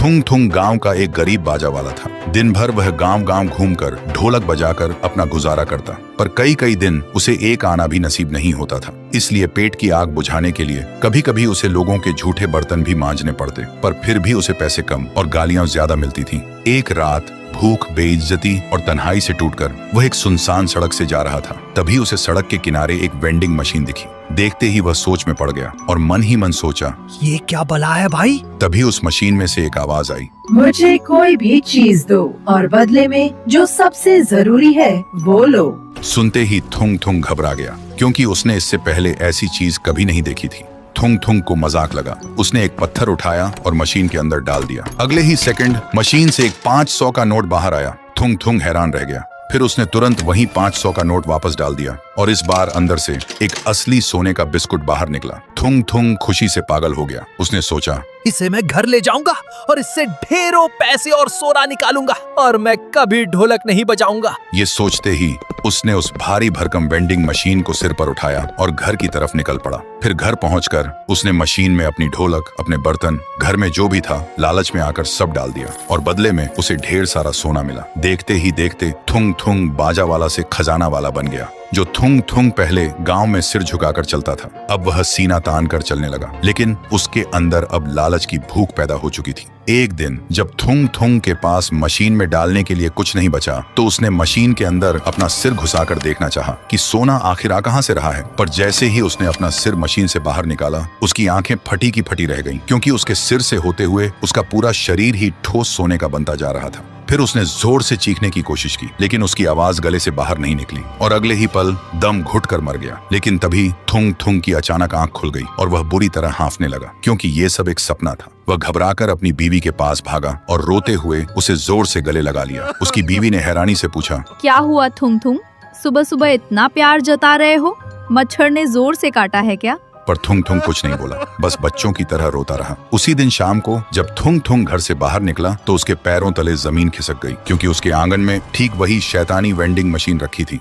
थुंग थुंग गांव का एक गरीब बाजा वाला था। दिन भर वह गांव गांव घूमकर ढोलक बजाकर अपना गुजारा करता, पर कई कई दिन उसे एक आना भी नसीब नहीं होता था। इसलिए पेट की आग बुझाने के लिए कभी कभी उसे लोगों के झूठे बर्तन भी मांजने पड़ते, पर फिर भी उसे पैसे कम और गालियां ज्यादा मिलती थीं। एक रात भूख, बेइज्जती और तन्हाई से टूटकर वह एक सुनसान सड़क से जा रहा था। तभी उसे सड़क के किनारे एक वेंडिंग मशीन दिखी। देखते ही वह सोच में पड़ गया और मन ही मन सोचा, ये क्या बला है भाई। तभी उस मशीन में से एक आवाज आई, मुझे कोई भी चीज दो और बदले में जो सबसे जरूरी है वो लो। सुनते ही थुंग थुंग घबरा गया, क्योंकि उसने इससे पहले ऐसी चीज कभी नहीं देखी थी। थुंग थुंग को मजाक लगा। उसने एक पत्थर उठाया और मशीन के अंदर डाल दिया। अगले ही सेकंड मशीन से एक 500 का नोट बाहर आया। थुंग थुंग हैरान रह गया। फिर उसने तुरंत वही 500 का नोट वापस डाल दिया और इस बार अंदर से एक असली सोने का बिस्कुट बाहर निकला। थुंग थुंग खुशी से पागल हो गया। उसने सोचा, इसे मैं घर ले जाऊंगा और इससे ढेरों पैसे और सोना निकालूंगा और मैं कभी ढोलक नहीं बजाऊंगा। ये सोचते ही उसने उस भारी भरकम वेंडिंग मशीन को सिर पर उठाया और घर की तरफ निकल पड़ा। फिर घर पहुंचकर उसने मशीन में अपनी ढोलक, अपने बर्तन, घर में जो भी था, लालच में आकर सब डाल दिया और बदले में उसे ढेर सारा सोना मिला। देखते ही देखते थुंग थुंग बाजा वाला से खजाना वाला बन गया। जो थुंग थुंग पहले गांव में सिर झुकाकर चलता था, अब वह सीना तान कर चलने लगा। लेकिन उसके अंदर अब लालच की भूख पैदा हो चुकी थी। एक दिन जब थुंग थुंग के पास मशीन में डालने के लिए कुछ नहीं बचा, तो उसने मशीन के अंदर अपना सिर घुसाकर देखना चाहा कि सोना आखिर आ कहां से रहा है। पर जैसे ही उसने अपना सिर मशीन से बाहर निकाला, उसकी आंखें फटी की फटी रह गईं, क्योंकि उसके सिर से होते हुए उसका पूरा शरीर ही ठोस सोने का बनता जा रहा था। फिर उसने जोर से चीखने की कोशिश की, लेकिन उसकी आवाज गले से बाहर नहीं निकली और अगले ही पल दम घुटकर मर गया। लेकिन तभी थुंग थुंग की अचानक आंख खुल गई और वह बुरी तरह हांफने लगा, क्योंकि ये सब एक सपना था। वह घबराकर अपनी बीवी के पास भागा और रोते हुए उसे जोर से गले लगा लिया। उसकी बीवी ने हैरानी से पूछा, क्या हुआ थुंग थुंग, सुबह सुबह इतना प्यार जता रहे हो? मच्छर ने जोर से काटा है क्या? पर थुंग थुंग कुछ नहीं बोला, बस बच्चों की तरह रोता रहा। उसी दिन शाम को जब थुंग थुंग घर से बाहर निकला, तो उसके पैरों तले जमीन खिसक गई, क्योंकि उसके आंगन में ठीक वही शैतानी वेंडिंग मशीन रखी थी।